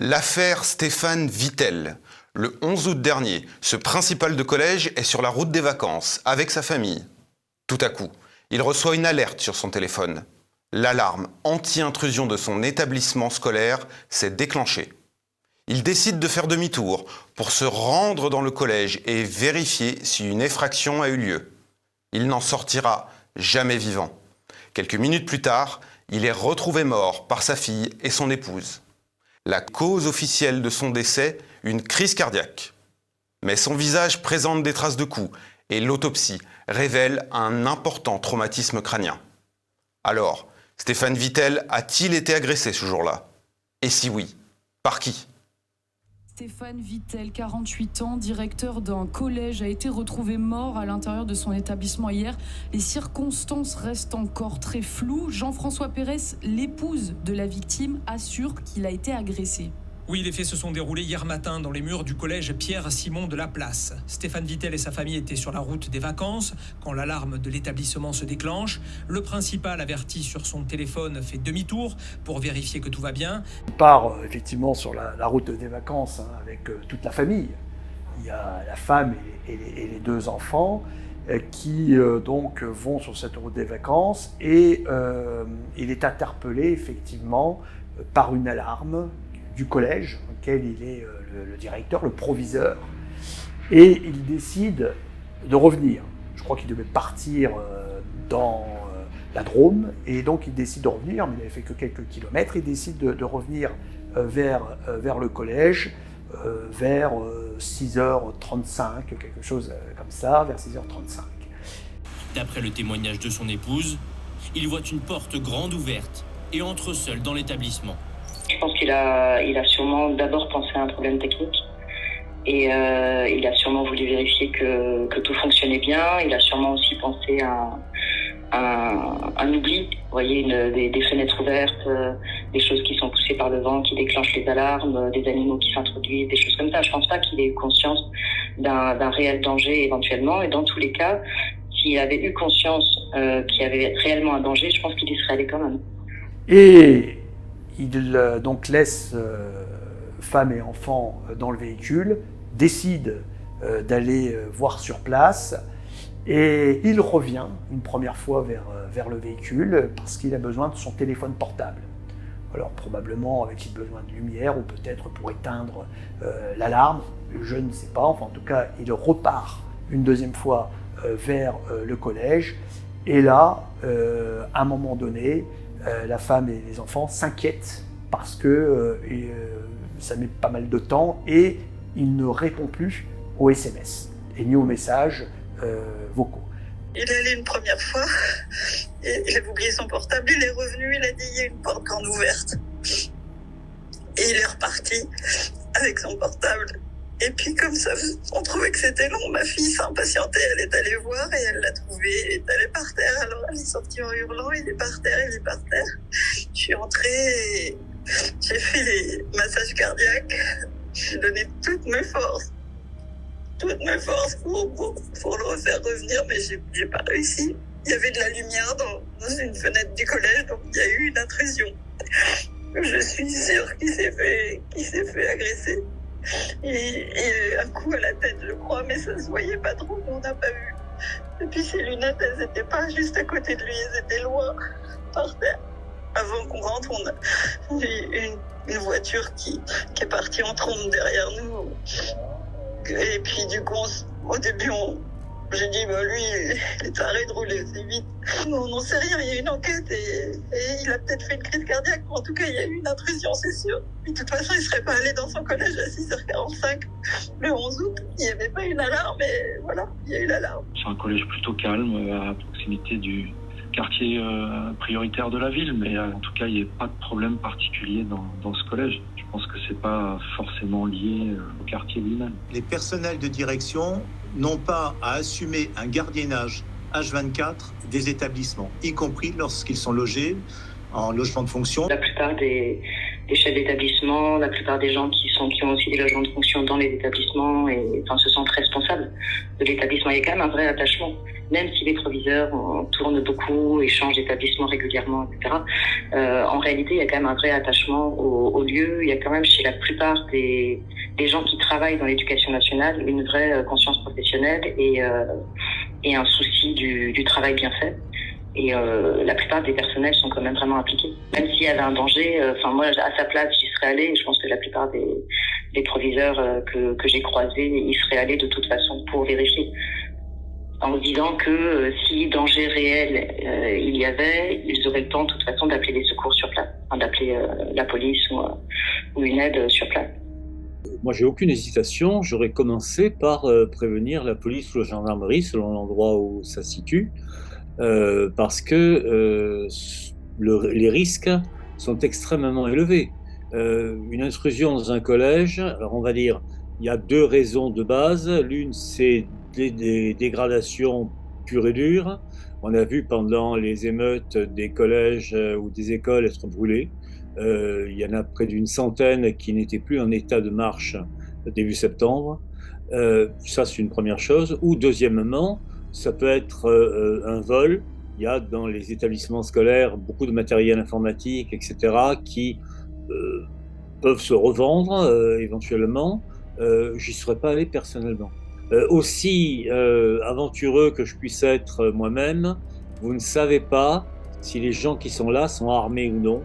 L'affaire Stéphane Vittel. Le 11 août dernier, ce principal de collège est sur la route des vacances avec sa famille. Tout à coup, il reçoit une alerte sur son téléphone. L'alarme anti-intrusion de son établissement scolaire s'est déclenchée. Il décide de faire demi-tour pour se rendre dans le collège et vérifier si une effraction a eu lieu. Il n'en sortira jamais vivant. Quelques minutes plus tard, il est retrouvé mort par sa fille et son épouse. La cause officielle de son décès, une crise cardiaque. Mais son visage présente des traces de coups et l'autopsie révèle un important traumatisme crânien. Alors, Stéphane Vittel a-t-il été agressé ce jour-là? Et si oui, par qui? Stéphane Vittel, 48 ans, directeur d'un collège, a été retrouvé mort à l'intérieur de son établissement hier. Les circonstances restent encore très floues. Jean-François Pérez, l'épouse de la victime, assure qu'il a été agressé. Oui, les faits se sont déroulés hier matin dans les murs du collège Pierre-Simon de la Place. Stéphane Vittel et sa famille étaient sur la route des vacances quand l'alarme de l'établissement se déclenche. Le principal, averti sur son téléphone, fait demi-tour pour vérifier que tout va bien. Il part effectivement sur la route des vacances avec toute la famille. Il y a la femme et les deux enfants qui donc vont sur cette route des vacances et il est interpellé effectivement par une alarme du collège, auquel il est le directeur, le proviseur, et il décide de revenir. Je crois qu'il devait partir dans la Drôme, et donc il décide de revenir, mais il n'avait fait que quelques kilomètres, il décide de revenir vers le collège, vers 6h35, quelque chose comme ça, vers 6h35. D'après le témoignage de son épouse, il voit une porte grande ouverte et entre seul dans l'établissement. Je pense qu'il a sûrement d'abord pensé à un problème technique et il a sûrement voulu vérifier que tout fonctionnait bien. Il a sûrement aussi pensé à un oubli, vous voyez, des fenêtres ouvertes, des choses qui sont poussées par le vent, qui déclenchent les alarmes, des animaux qui s'introduisent, des choses comme ça. Je pense pas qu'il ait eu conscience d'un réel danger éventuellement, et dans tous les cas, s'il avait eu conscience qu'il y avait réellement un danger, je pense qu'il y serait allé quand même. Et il donc laisse femme et enfants dans le véhicule, décide d'aller voir sur place et il revient une première fois vers le véhicule parce qu'il a besoin de son téléphone portable. Alors probablement avec besoin de lumière ou peut-être pour éteindre l'alarme, je ne sais pas. Enfin, en tout cas, il repart une deuxième fois vers le collège et là, à un moment donné, la femme et les enfants s'inquiètent parce que ça met pas mal de temps et il ne répond plus aux SMS et ni aux messages vocaux. Il est allé une première fois, et il avait oublié son portable, il est revenu, il a dit il y a une porte grande ouverte. Et il est reparti avec son portable. Et puis comme ça, on trouvait que c'était long, ma fille s'impatientait, elle est allée voir et elle l'a trouvé, elle est allée par terre, alors elle est sortie en hurlant, il est par terre. Je suis entrée et j'ai fait les massages cardiaques, j'ai donné toutes mes forces pour le refaire revenir, mais j'ai pas réussi. Il y avait de la lumière dans une fenêtre du collège, donc il y a eu une intrusion. Je suis sûre qu'il s'est fait agresser. Et un coup à la tête, je crois, mais ça se voyait pas trop, on n'a pas vu. Et puis ses lunettes, elles étaient pas juste à côté de lui, elles étaient loin, par terre. Avant qu'on rentre, on a eu une voiture qui est partie en trombe derrière nous. Et puis du coup, au début, j'ai dit, lui, il est taré de rouler aussi vite. On n'en sait rien, il y a une enquête et il a peut-être fait une crise cardiaque. En tout cas, il y a eu une intrusion, c'est sûr. Et de toute façon, il ne serait pas allé dans son collège à 6h45 le 11 août. Il n'y avait pas une alarme, mais voilà, il y a eu l'alarme. C'est un collège plutôt calme, à proximité du quartier prioritaire de la ville, mais en tout cas, il n'y a pas de problème particulier dans ce collège. Je pense que c'est pas forcément lié au quartier lui-même. Les personnels de direction n'ont pas à assumer un gardiennage H24 des établissements, y compris lorsqu'ils sont logés en logement de fonction. La plupart des chefs d'établissement, la plupart des gens qui ont aussi des logements de fonction dans les établissements et se sentent responsables de l'établissement. Il y a quand même un vrai attachement. Même si les proviseurs tournent beaucoup et changent d'établissement régulièrement, etc., en réalité, il y a quand même un vrai attachement au lieu. Il y a quand même chez la plupart des gens qui travaillent dans l'éducation nationale une vraie conscience professionnelle et un souci du travail bien fait. Et la plupart des personnels sont quand même vraiment impliqués. Même s'il y avait un danger, moi, à sa place, j'y serais allée. Je pense que la plupart des proviseurs que j'ai croisés, ils seraient allés de toute façon pour vérifier. En se disant que si danger réel il y avait, ils auraient le temps de toute façon d'appeler les secours sur place, d'appeler la police ou une aide sur place. Moi, j'ai aucune hésitation. J'aurais commencé par prévenir la police ou la gendarmerie selon l'endroit où ça se situe, parce que les risques sont extrêmement élevés. Une intrusion dans un collège, alors on va dire, il y a deux raisons de base. L'une, c'est des dégradations pures et dures. On a vu pendant les émeutes des collèges ou des écoles être brûlées. Il y en a près d'une centaine qui n'étaient plus en état de marche début septembre. Ça, c'est une première chose. Ou deuxièmement, ça peut être un vol. Il y a dans les établissements scolaires beaucoup de matériel informatique, etc., qui peuvent se revendre éventuellement. J'y serais pas allé personnellement. Aussi aventureux que je puisse être moi-même, vous ne savez pas si les gens qui sont là sont armés ou non.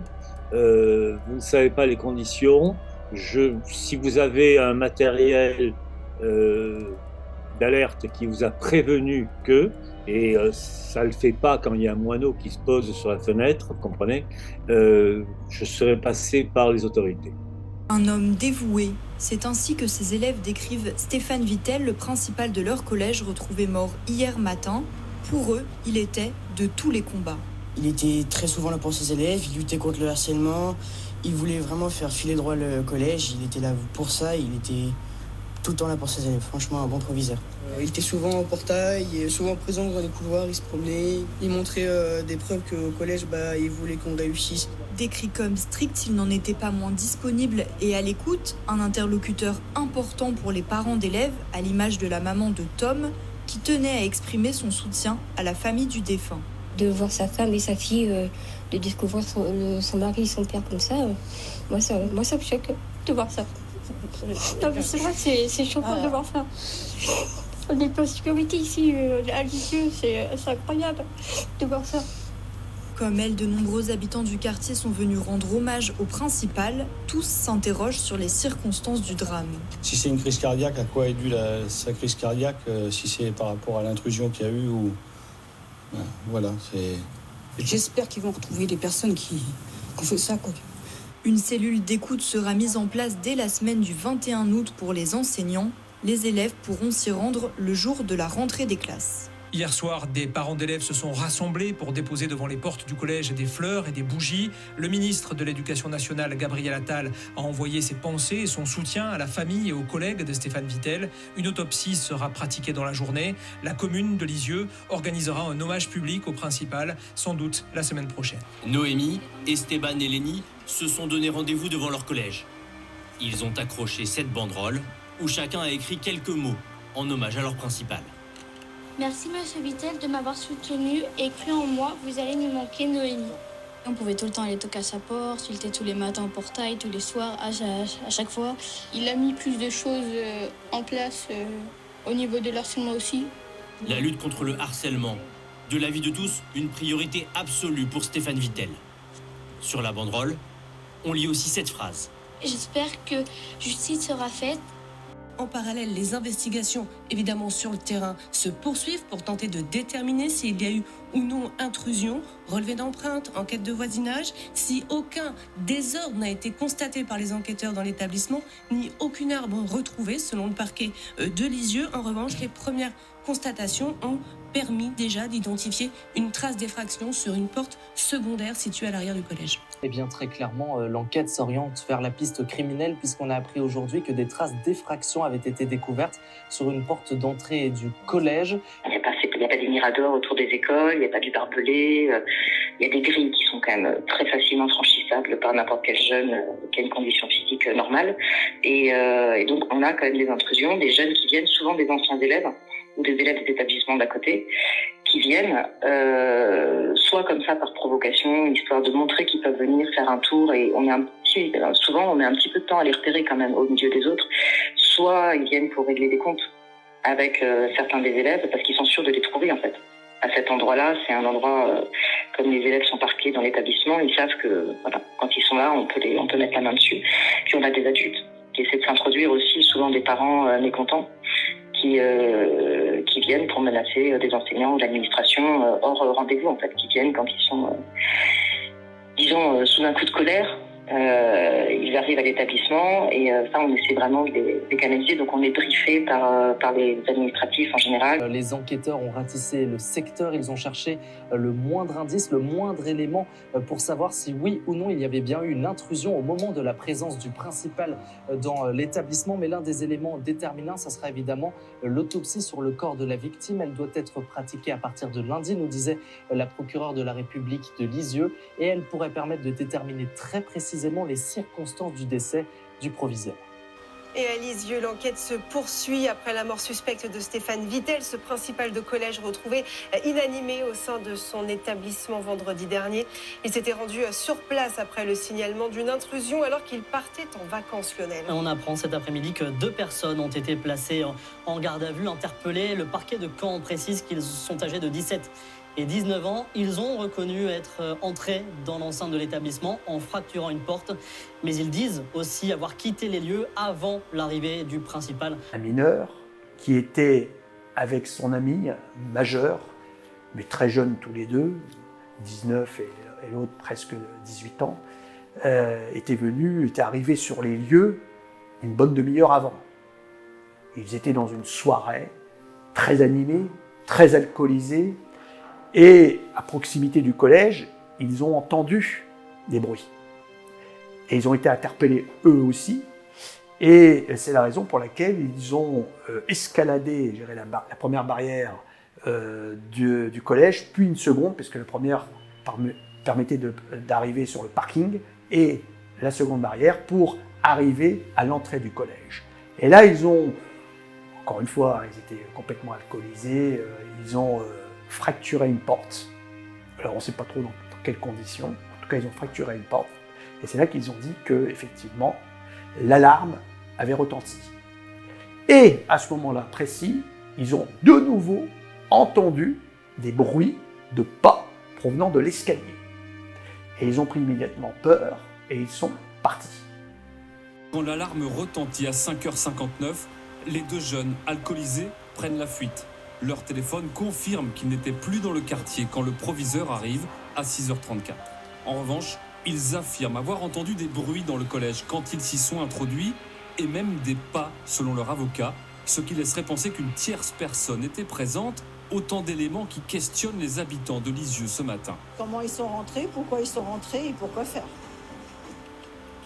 Vous ne savez pas les conditions. Si vous avez un matériel d'alerte qui vous a prévenu et ça ne le fait pas quand il y a un moineau qui se pose sur la fenêtre, vous comprenez, je serais passé par les autorités. Un homme dévoué, c'est ainsi que ses élèves décrivent Stéphane Vittel, le principal de leur collège, retrouvé mort hier matin. Pour eux, il était de tous les combats. Il était très souvent là pour ses élèves, il luttait contre le harcèlement, il voulait vraiment faire filer droit le collège, il était là pour ça, il était tout le temps là pour ses élèves, franchement un bon proviseur. Il était souvent au portail, souvent présent dans les couloirs, il se promenait, il montrait des preuves qu'au collège, il voulait qu'on réussisse. Décrit comme strict, il n'en était pas moins disponible et à l'écoute, un interlocuteur important pour les parents d'élèves, à l'image de la maman de Tom, qui tenait à exprimer son soutien à la famille du défunt. De voir sa femme et sa fille, de découvrir son mari et son père comme ça, moi ça me choque de voir ça. Non mais c'est vrai, c'est choquant de voir ça. On n'est pas en sécurité ici, à Lisieux, c'est incroyable de voir ça. Comme elle, de nombreux habitants du quartier sont venus rendre hommage au principal. Tous s'interrogent sur les circonstances du drame. Si c'est une crise cardiaque, à quoi est due sa crise cardiaque, si c'est par rapport à l'intrusion qu'il y a eu ou... Voilà, c'est... J'espère qu'ils vont retrouver les personnes qui ont fait ça, quoi. Une cellule d'écoute sera mise en place dès la semaine du 21 août pour les enseignants. Les élèves pourront s'y rendre le jour de la rentrée des classes. Hier soir, des parents d'élèves se sont rassemblés pour déposer devant les portes du collège des fleurs et des bougies. Le ministre de l'Éducation nationale, Gabriel Attal, a envoyé ses pensées et son soutien à la famille et aux collègues de Stéphane Vittel. Une autopsie sera pratiquée dans la journée. La commune de Lisieux organisera un hommage public au principal, sans doute la semaine prochaine. Noémie, Esteban et Lénie se sont donné rendez-vous devant leur collège. Ils ont accroché 7 banderoles où chacun a écrit quelques mots en hommage à leur principal. Merci Monsieur Vittel de m'avoir soutenu et cru en moi, vous allez nous manquer Noémie. On pouvait tout le temps aller toquer à sa porte, il était tous les matins au portail, tous les soirs, à chaque fois. Il a mis plus de choses en place au niveau de l'harcèlement aussi. La lutte contre le harcèlement, de l'avis de tous, une priorité absolue pour Stéphane Vittel. Sur la banderole, on lit aussi cette phrase. J'espère que justice sera faite. En parallèle, les investigations, évidemment sur le terrain, se poursuivent pour tenter de déterminer s'il y a eu ou non intrusion, relevé d'empreintes, enquête de voisinage. Si aucun désordre n'a été constaté par les enquêteurs dans l'établissement, ni aucune arme retrouvée selon le parquet de Lisieux. En revanche, les premières constatations ont permis déjà d'identifier une trace d'effraction sur une porte secondaire située à l'arrière du collège. Eh bien, très clairement, l'enquête s'oriente vers la piste criminelle puisqu'on a appris aujourd'hui que des traces d'effraction avaient été découvertes sur une porte d'entrée du collège. Il n'y a pas des miradors autour des écoles, il n'y a pas du barbelé, il y a des grilles qui sont quand même très facilement franchissables par n'importe quel jeune qui a une condition physique normale. Et donc, on a quand même des intrusions, des jeunes qui viennent, souvent des anciens élèves ou des élèves des établissements d'à côté, qui viennent soit comme ça par provocation, histoire de montrer qu'ils peuvent venir faire un tour, et souvent on met un petit peu de temps à les repérer quand même au milieu des autres, soit ils viennent pour régler des comptes avec certains des élèves parce qu'ils sont sûrs de les trouver en fait. À cet endroit-là, c'est un endroit, comme les élèves sont parqués dans l'établissement, ils savent que voilà, quand ils sont là, on peut mettre la main dessus. Puis on a des adultes qui essaient de s'introduire aussi, souvent des parents mécontents, qui viennent pour menacer des enseignants ou l'administration hors rendez-vous en fait, qui viennent quand ils sont, disons, sous un coup de colère. Ils arrivent à l'établissement et ça on essaie vraiment de les canaliser, donc on est briefé par les administratifs en général. Les enquêteurs ont ratissé le secteur, ils ont cherché le moindre indice, le moindre élément pour savoir si oui ou non il y avait bien eu une intrusion au moment de la présence du principal dans l'établissement. Mais l'un des éléments déterminants, ça sera évidemment l'autopsie sur le corps de la victime. Elle doit être pratiquée à partir de lundi, nous disait la procureure de la République de Lisieux, et elle pourrait permettre de déterminer très précisément les circonstances du décès du proviseur. Et à Lisieux, l'enquête se poursuit après la mort suspecte de Stéphane Vittel, ce principal de collège retrouvé inanimé au sein de son établissement vendredi dernier. Il s'était rendu sur place après le signalement d'une intrusion alors qu'il partait en vacances, Lionel. On apprend cet après-midi que 2 personnes ont été placées en garde à vue, interpellées. Le parquet de Caen précise qu'ils sont âgés de 17 et 19 ans. Ils ont reconnu être entrés dans l'enceinte de l'établissement en fracturant une porte, mais ils disent aussi avoir quitté les lieux avant l'arrivée du principal. Un mineur qui était avec son ami majeur, mais très jeunes tous les deux, 19 et l'autre presque 18 ans, était arrivé sur les lieux une bonne demi-heure avant. Ils étaient dans une soirée très animée, très alcoolisée, et à proximité du collège, ils ont entendu des bruits. Et ils ont été interpellés eux aussi. Et c'est la raison pour laquelle ils ont escaladé la première barrière du collège, puis une seconde, parce que la première permettait d'arriver sur le parking, et la seconde barrière pour arriver à l'entrée du collège. Et là, ils ont, encore une fois, ils étaient complètement alcoolisés, ils ont fracturé une porte. Alors on ne sait pas trop dans quelles conditions, en tout cas ils ont fracturé une porte, et c'est là qu'ils ont dit que effectivement l'alarme avait retenti. Et à ce moment-là précis, ils ont de nouveau entendu des bruits de pas provenant de l'escalier. Et ils ont pris immédiatement peur et ils sont partis. Quand l'alarme retentit à 5h59, les 2 jeunes alcoolisés prennent la fuite. Leur téléphone confirme qu'ils n'étaient plus dans le quartier quand le proviseur arrive à 6h34. En revanche, ils affirment avoir entendu des bruits dans le collège quand ils s'y sont introduits, et même des pas selon leur avocat, ce qui laisserait penser qu'une tierce personne était présente. Autant d'éléments qui questionnent les habitants de Lisieux ce matin. Comment ils sont rentrés, pourquoi ils sont rentrés et pourquoi faire?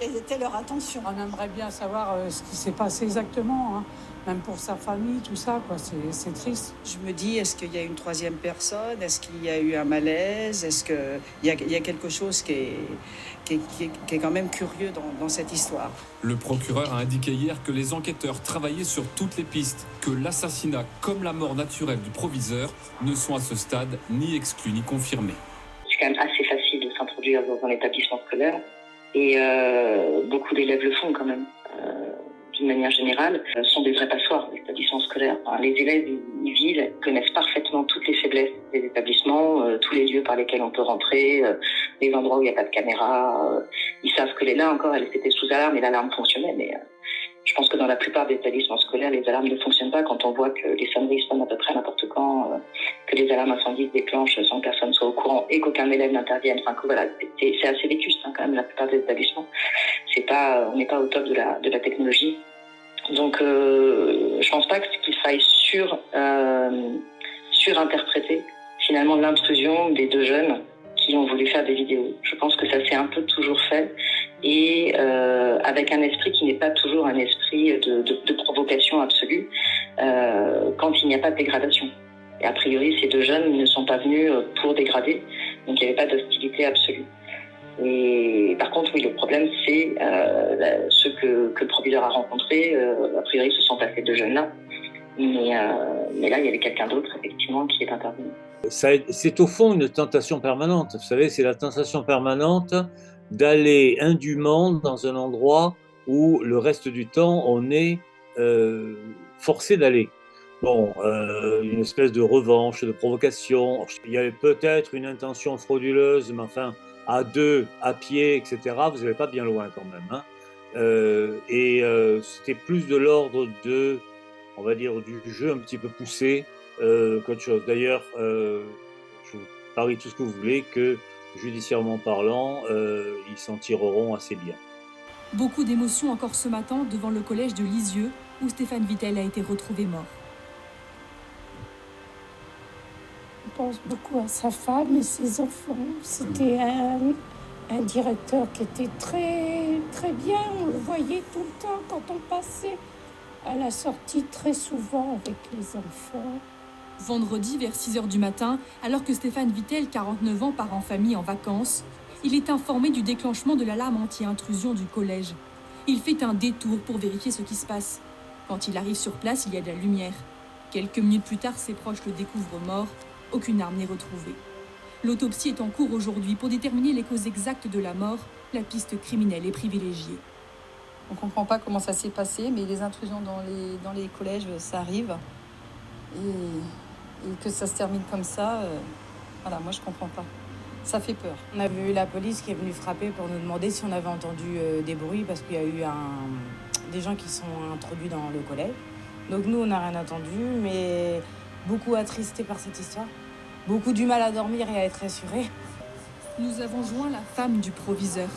Quelle était leur intention? On aimerait bien savoir ce qui s'est passé exactement, hein. Même pour sa famille, tout ça, quoi. C'est triste. Je me dis, est-ce qu'il y a une 3e personne? Est-ce qu'il y a eu un malaise? Est-ce qu'il y a quelque chose qui est quand même curieux dans cette histoire? Le procureur a indiqué hier que les enquêteurs travaillaient sur toutes les pistes, que l'assassinat comme la mort naturelle du proviseur ne sont à ce stade ni exclus ni confirmés. C'est quand même assez facile de s'introduire dans un établissement scolaire, et beaucoup d'élèves le font quand même. D'une manière générale, sont des vrais passoires, les établissements scolaires. Enfin, les élèves, ils connaissent parfaitement toutes les faiblesses des établissements, tous les lieux par lesquels on peut rentrer, les endroits où il n'y a pas de caméra. Ils savent que là encore, elles étaient sous alarme et l'alarme fonctionnait, mais je pense que dans la plupart des établissements scolaires, les alarmes ne fonctionnent pas quand on voit que les sonneries sonnent à peu près n'importe quand, que les alarmes incendies se déclenchent sans que personne soit au courant et qu'aucun élève n'intervienne. Enfin, voilà, c'est assez vétuste quand même la plupart des établissements. On n'est pas au top de la technologie. Donc, je pense pas qu'il faille surinterpréter finalement l'intrusion des 2 jeunes qui ont voulu faire des vidéos. Je pense que ça s'est un peu toujours fait, et avec un esprit qui n'est pas toujours un esprit de provocation absolue quand il n'y a pas de dégradation. Et a priori, ces 2 jeunes ne sont pas venus pour dégrader, Donc il n'y avait pas d'hostilité absolue. Et par contre, oui, le problème, c'est ceux que le proviseur a rencontrés, a priori, ce sont pas ces 2 jeunes-là. Mais là, il y avait quelqu'un d'autre, effectivement, qui est intervenu. C'est au fond une tentation permanente. Vous savez, c'est la tentation permanente d'aller indûment dans un endroit où le reste du temps, on est forcé d'aller. Bon, une espèce de revanche, de provocation. Il y avait peut-être une intention frauduleuse, mais enfin, à 2, à pied, etc., vous n'allez pas bien loin quand même. Hein. C'était plus de l'ordre de, on va dire, du jeu un petit peu poussé qu'autre chose. D'ailleurs, je vous parie tout ce que vous voulez que, judiciairement parlant, ils s'en tireront assez bien. Beaucoup d'émotions encore ce matin devant le collège de Lisieux, où Stéphane Vittel a été retrouvé mort. Je pense beaucoup à sa femme et ses enfants. C'était un directeur qui était très, très bien. On le voyait tout le temps quand on passait à la sortie, très souvent avec les enfants. Vendredi, vers 6h du matin, alors que Stéphane Vittel, 49 ans, part en famille en vacances, il est informé du déclenchement de l'alarme anti-intrusion du collège. Il fait un détour pour vérifier ce qui se passe. Quand il arrive sur place, il y a de la lumière. Quelques minutes plus tard, ses proches le découvrent mort. Aucune arme n'est retrouvée. L'autopsie est en cours aujourd'hui pour déterminer les causes exactes de la mort. La piste criminelle est privilégiée. On ne comprend pas comment ça s'est passé, mais les intrusions dans les collèges, ça arrive. Et que ça se termine comme ça, voilà, moi je comprends pas. Ça fait peur. On a vu la police qui est venue frapper pour nous demander si on avait entendu des bruits parce qu'il y a eu des gens qui sont introduits dans le collège. Donc nous, on n'a rien entendu, mais beaucoup attristés par cette histoire. Beaucoup du mal à dormir et à être rassurés. Nous avons joint la femme du proviseur.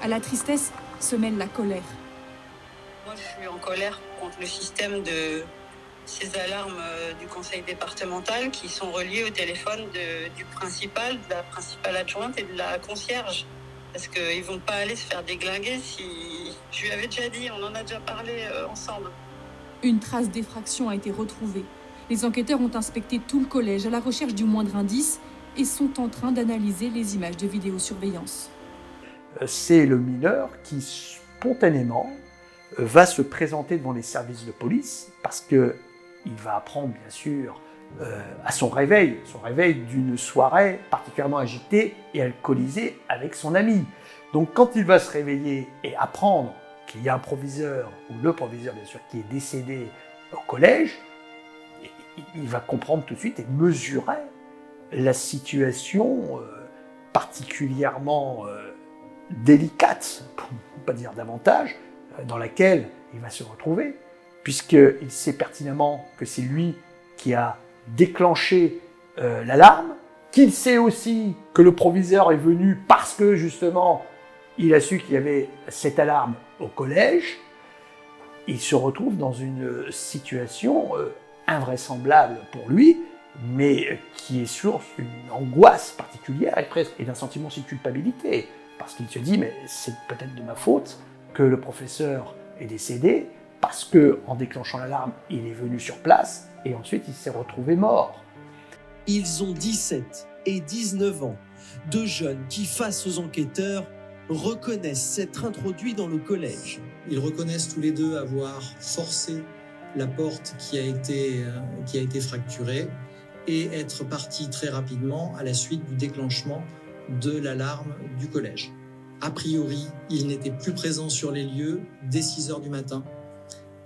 À la tristesse se mêle la colère. Moi, je suis en colère contre le système de ces alarmes du conseil départemental qui sont reliées au téléphone du principal, de la principale adjointe et de la concierge. Parce qu'ils ne vont pas aller se faire déglinguer si... Je lui avais déjà dit, on en a déjà parlé ensemble. Une trace d'effraction a été retrouvée. Les enquêteurs ont inspecté tout le collège à la recherche du moindre indice et sont en train d'analyser les images de vidéosurveillance. C'est le mineur qui spontanément va se présenter devant les services de police parce qu'il va apprendre bien sûr à son réveil d'une soirée particulièrement agitée et alcoolisée avec son ami. Donc quand il va se réveiller et apprendre qu'il y a un proviseur, ou le proviseur bien sûr, qui est décédé au collège, il va comprendre tout de suite et mesurer la situation particulièrement délicate, pour ne pas dire davantage, dans laquelle il va se retrouver, puisqu'il sait pertinemment que c'est lui qui a déclenché l'alarme, qu'il sait aussi que le proviseur est venu parce que justement il a su qu'il y avait cette alarme au collège. Il se retrouve dans une situation invraisemblable pour lui, mais qui est source d'une angoisse particulière et presque d'un sentiment aussi de culpabilité, parce qu'il se dit mais c'est peut-être de ma faute que le professeur est décédé, parce que en déclenchant l'alarme, il est venu sur place et ensuite il s'est retrouvé mort. Ils ont 17 et 19 ans, 2 jeunes qui, face aux enquêteurs, reconnaissent s'être introduits dans le collège. Ils reconnaissent tous les deux avoir forcé la porte qui a été fracturée et être partis très rapidement à la suite du déclenchement de l'alarme du collège. A priori, ils n'étaient plus présents sur les lieux dès 6h du matin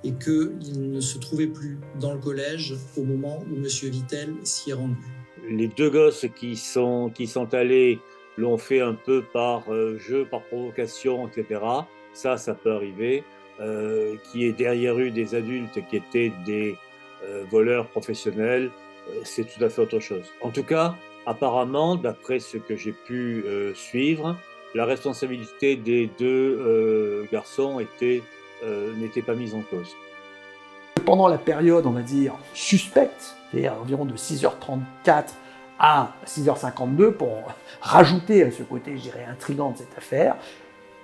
et qu'ils ne se trouvaient plus dans le collège au moment où M. Vittel s'y est rendu. Les 2 gosses qui sont allés l'ont fait un peu par jeu, par provocation, etc. Ça peut arriver. Qu'il y ait derrière eu des adultes qui étaient des voleurs professionnels, c'est tout à fait autre chose. En tout cas, apparemment, d'après ce que j'ai pu suivre, la responsabilité des 2 garçons n'était pas mise en cause. Pendant la période, on va dire, suspecte, c'est-à-dire environ de 6h34 à 6h52, pour rajouter à ce côté, je dirais, intrigant de cette affaire,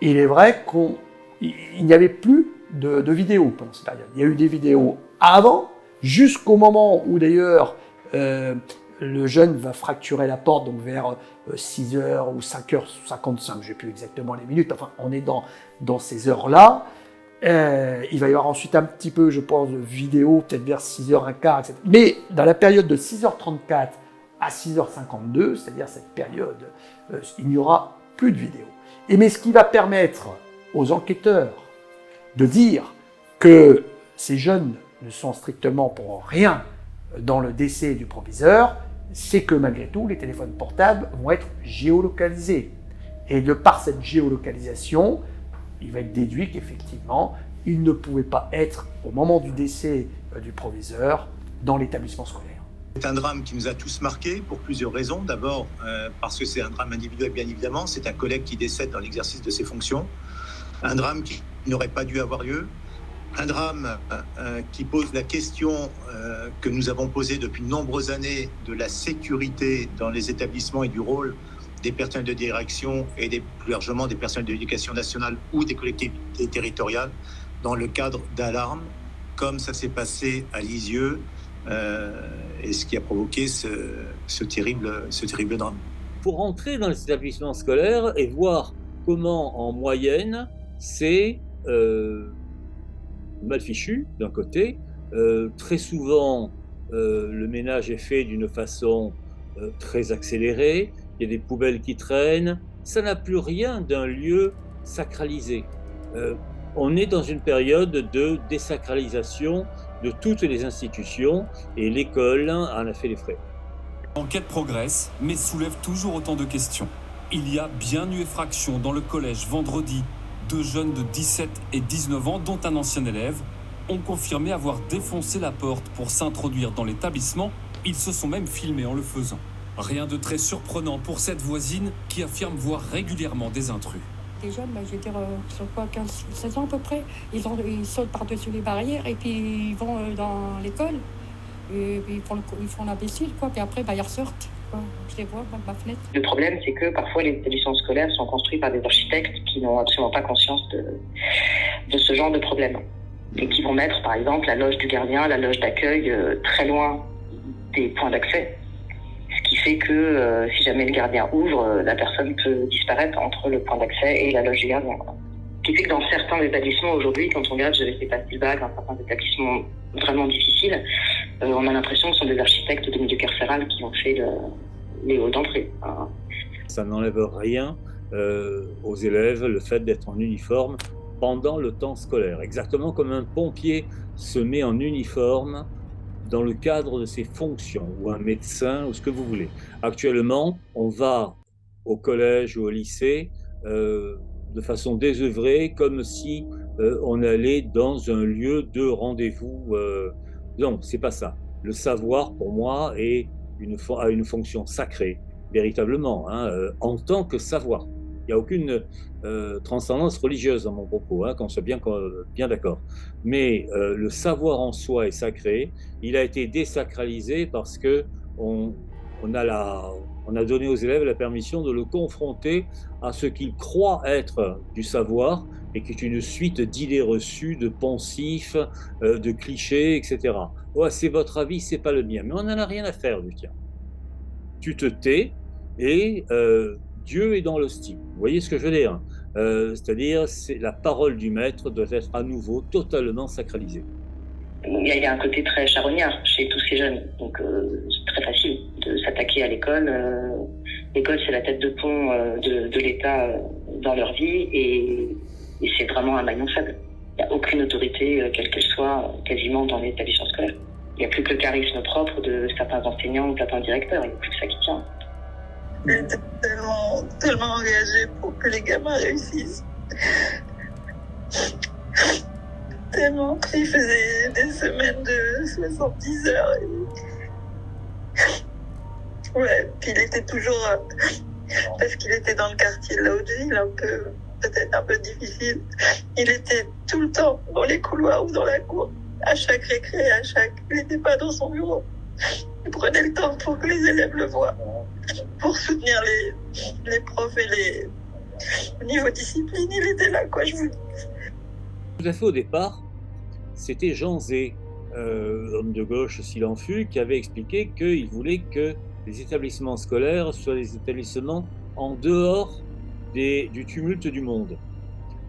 il est vrai qu'il n'y avait plus de vidéos pendant cette période. Il y a eu des vidéos avant, jusqu'au moment où d'ailleurs le jeune va fracturer la porte donc vers 6h ou 5h55, je ne sais plus exactement les minutes, enfin on est dans ces heures-là. Il va y avoir ensuite un petit peu, je pense, de vidéo, peut-être vers 6h15, etc. Mais dans la période de 6h34 à 6h52, c'est-à-dire cette période, il n'y aura plus de vidéo. Mais ce qui va permettre aux enquêteurs de dire que ces jeunes ne sont strictement pour rien dans le décès du proviseur, c'est que malgré tout, les téléphones portables vont être géolocalisés. Et de par cette géolocalisation, il va être déduit qu'effectivement, ils ne pouvaient pas être, au moment du décès du proviseur, dans l'établissement scolaire. C'est un drame qui nous a tous marqués pour plusieurs raisons. D'abord, parce que c'est un drame individuel, bien évidemment. C'est un collègue qui décède dans l'exercice de ses fonctions. Un drame qui n'aurait pas dû avoir lieu. Un drame qui pose la question que nous avons posée depuis de nombreuses années de la sécurité dans les établissements et du rôle des personnels de direction et plus largement des personnels de l'éducation nationale ou des collectivités territoriales dans le cadre d'alarmes, comme ça s'est passé à Lisieux, et ce qui a provoqué ce terrible drame. Pour entrer dans les établissements scolaires et voir comment, en moyenne, c'est mal fichu, d'un côté. Très souvent, le ménage est fait d'une façon très accélérée. Il y a des poubelles qui traînent. Ça n'a plus rien d'un lieu sacralisé. On est dans une période de désacralisation de toutes les institutions et l'école en a fait les frais. L'enquête progresse, mais soulève toujours autant de questions. Il y a bien eu effraction dans le collège vendredi. 2 jeunes de 17 et 19 ans, dont un ancien élève, ont confirmé avoir défoncé la porte pour s'introduire dans l'établissement. Ils se sont même filmés en le faisant. Rien de très surprenant pour cette voisine qui affirme voir régulièrement des intrus. Les jeunes, je veux dire, ils sont quoi, 15-16 ans à peu près. Ils sautent par-dessus les barrières et puis ils vont dans l'école. Et puis ils font l'imbécile, quoi. Puis après, ils ressortent. Je les vois par ma fenêtre. Le problème, c'est que parfois les établissements scolaires sont construits par des architectes qui n'ont absolument pas conscience de ce genre de problème. Et qui vont mettre, par exemple, la loge du gardien, la loge d'accueil très loin des points d'accès. Ce qui fait que si jamais le gardien ouvre, la personne peut disparaître entre le point d'accès et la loge du gardien. Ce qui fait que dans certains établissements aujourd'hui, quand on regarde, j'avais fait passer le bac dans certains établissements vraiment difficiles, on a l'impression que ce sont des architectes de milieu carcéral qui ont fait les halls d'entrée. Ça n'enlève rien aux élèves, le fait d'être en uniforme pendant le temps scolaire. Exactement comme un pompier se met en uniforme dans le cadre de ses fonctions, ou un médecin, ou ce que vous voulez. Actuellement, on va au collège ou au lycée de façon désœuvrée, comme si on allait dans un lieu de rendez-vous. Non, c'est pas ça. Le savoir, pour moi, a une fonction sacrée, véritablement, en tant que savoir. Il n'y a aucune transcendance religieuse dans mon propos, qu'on soit bien d'accord. Mais le savoir en soi est sacré. Il a été désacralisé parce que on a donné aux élèves la permission de le confronter à ce qu'ils croient être du savoir et qui est une suite d'idées reçues, de poncifs, de clichés, etc. Ouais, c'est votre avis, c'est pas le mien. Mais on n'en a rien à faire du tien. Tu te tais et Dieu est dans l'hostie. Vous voyez ce que je veux dire ? C'est-à-dire, la parole du maître doit être à nouveau totalement sacralisée. Il y a un côté très charognard chez tous ces jeunes, donc c'est très facile de s'attaquer à l'école. L'école, c'est la tête de pont de l'État dans leur vie et c'est vraiment un maillon faible. Il n'y a aucune autorité, quelle qu'elle soit, quasiment dans les établissements scolaires. Il n'y a plus que le charisme propre de certains enseignants ou certains directeurs, il n'y a plus que ça qui tient. Il était tellement engagé pour que les gamins réussissent. Tellement. Il faisait des semaines de 70 heures. Ouais, puis il était toujours... parce qu'il était dans le quartier de la Haute-Ville, peut-être un peu difficile. Il était tout le temps dans les couloirs ou dans la cour, à chaque récré, il n'était pas dans son bureau. Il prenait le temps pour que les élèves le voient, pour soutenir les profs et au niveau discipline, il était là, quoi, je vous dis. Tout à fait au départ, c'était Jean Zé, homme de gauche s'il en fut, qui avait expliqué qu'il voulait que les établissements scolaires soient des établissements en dehors du tumulte du monde.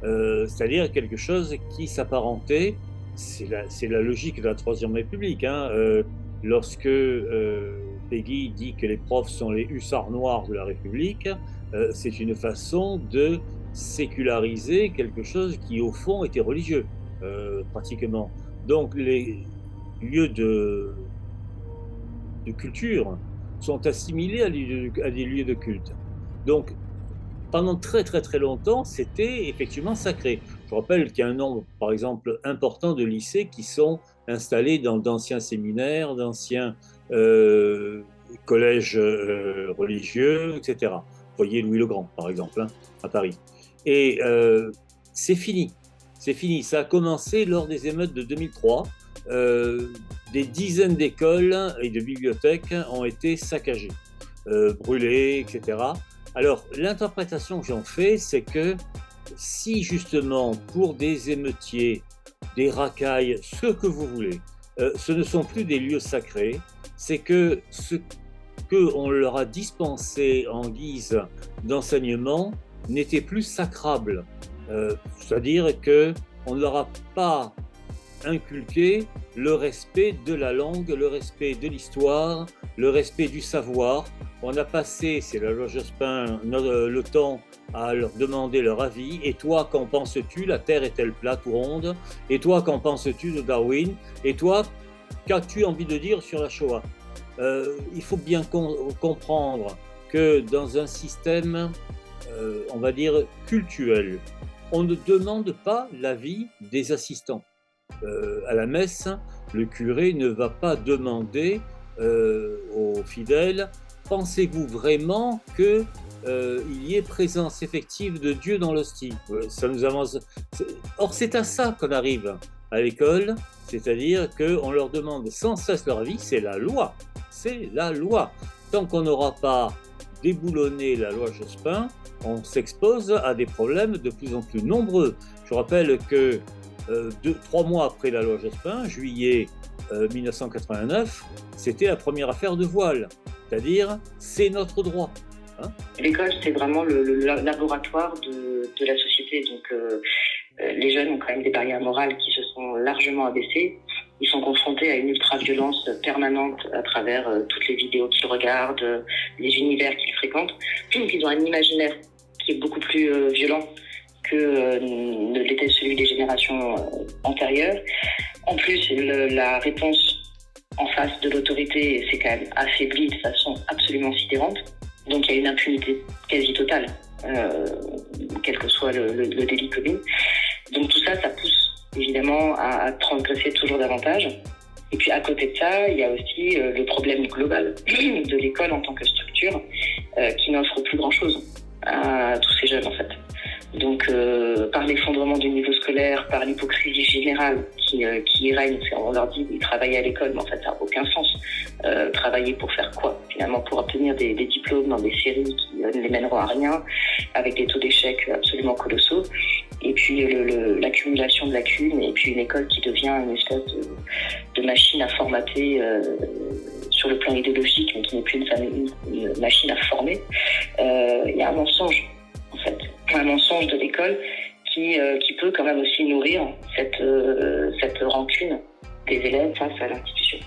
C'est-à-dire quelque chose qui s'apparentait, c'est la logique de la Troisième République, hein, lorsque Péguy dit que les profs sont les hussards noirs de la République, c'est une façon de séculariser quelque chose qui au fond était religieux, pratiquement. Donc les lieux de culture sont assimilés à des lieux de culte. Donc pendant très très très longtemps, c'était effectivement sacré. Je rappelle qu'il y a un nombre, par exemple, important de lycées qui sont installés dans d'anciens séminaires, d'anciens collèges religieux, etc. Vous voyez Louis le Grand, par exemple, hein, à Paris. Et c'est fini. C'est fini. Ça a commencé lors des émeutes de 2003. Des dizaines d'écoles et de bibliothèques ont été saccagées, brûlées, etc. Alors, l'interprétation que j'en fais, c'est que si justement, pour des émeutiers, des racailles, ce que vous voulez, ce ne sont plus des lieux sacrés, c'est que ce qu'on leur a dispensé en guise d'enseignement n'était plus sacrable. C'est-à-dire qu'on ne leur a pas inculqué le respect de la langue, le respect de l'histoire, le respect du savoir. On a passé, c'est la loi Jospin, le temps à leur demander leur avis. Et toi, qu'en penses-tu? La Terre est-elle plate ou ronde? Et toi, qu'en penses-tu de Darwin? Et toi, qu'as-tu envie de dire sur la Shoah? Il faut bien comprendre que dans un système, on va dire, cultuel, on ne demande pas l'avis des assistants. À la messe, le curé ne va pas demander aux fidèles « Pensez-vous vraiment qu'il y ait présence effective de Dieu dans l'hostie ?» Ça nous avance. Or, c'est à ça qu'on arrive à l'école, c'est-à-dire qu'on leur demande sans cesse leur avis, c'est la loi. C'est la loi. Tant qu'on n'aura pas déboulonné la loi Jospin, on s'expose à des problèmes de plus en plus nombreux. Je rappelle que 3 mois après la loi Jospin, juillet 1989, c'était la première affaire de voile. C'est-à-dire, c'est notre droit. Hein. L'école, c'est vraiment le laboratoire de la société. Donc, les jeunes ont quand même des barrières morales qui se sont largement abaissées. Ils sont confrontés à une ultra-violence permanente à travers toutes les vidéos qu'ils regardent, les univers qu'ils fréquentent. Ils ont un imaginaire qui est beaucoup plus violent que ne l'était celui des générations antérieures. En plus, la réponse en face de l'autorité s'est quand même affaiblie de façon absolument sidérante. Donc il y a une impunité quasi totale, quel que soit le délit commis. Donc tout ça, ça pousse évidemment à transgresser toujours davantage. Et puis à côté de ça, il y a aussi le problème global de l'école en tant que structure qui n'offre plus grand-chose à tous ces jeunes en fait. Donc par l'effondrement du niveau scolaire, par l'hypocrisie générale qui règne, on leur dit ils travaillent à l'école, mais en fait ça n'a aucun sens. Travailler pour faire quoi? Finalement pour obtenir des diplômes dans des séries qui ne les mèneront à rien, avec des taux d'échec absolument colossaux. Et puis l'accumulation de lacunes, et puis une école qui devient une espèce de machine à formater sur le plan idéologique, mais qui n'est plus une machine à former. Il y a un mensonge, en fait. Un mensonge de l'école qui peut quand même aussi nourrir cette rancune des élèves face à l'institution.